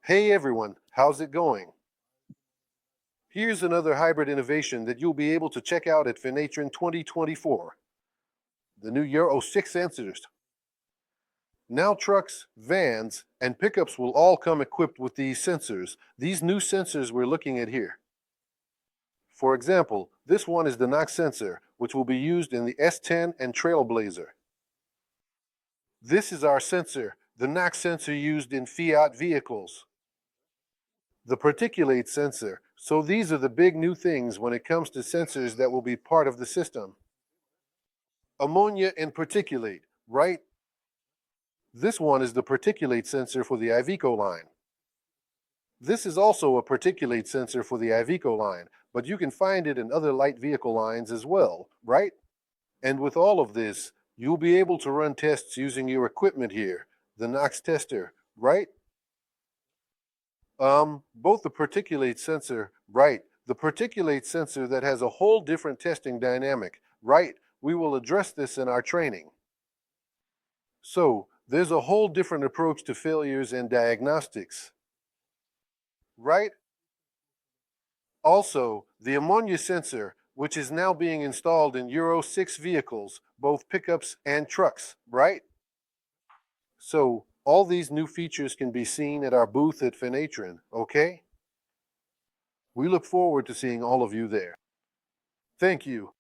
Hey everyone, how's it going? Here's another hybrid innovation that you'll be able to check out at Finatron 2024. The new Euro 6 sensors. Now trucks, vans, and pickups will all come equipped with these sensors. These new sensors we're looking at here. For example, this one is the NOx sensor, which will be used in the S10 and Trailblazer. This is our sensor, the NOx sensor used in Fiat vehicles. The particulate sensor. So these are the big new things when it comes to sensors that will be part of the system. Ammonia and particulate, right? This one is the particulate sensor for the Iveco line. This is also a particulate sensor for the Iveco line, but you can find it in other light vehicle lines as well, right? And with all of this, you'll be able to run tests using your equipment here, the NOx Tester, right? Both the particulate sensor, right, the particulate sensor that has a whole different testing dynamic, right, we will address this in our training. So, there's a whole different approach to failures and diagnostics, right? Also, the ammonia sensor, which is now being installed in Euro 6 vehicles, both pickups and trucks, right? So, all these new features can be seen at our booth at Finatron, okay? We look forward to seeing all of you there. Thank you.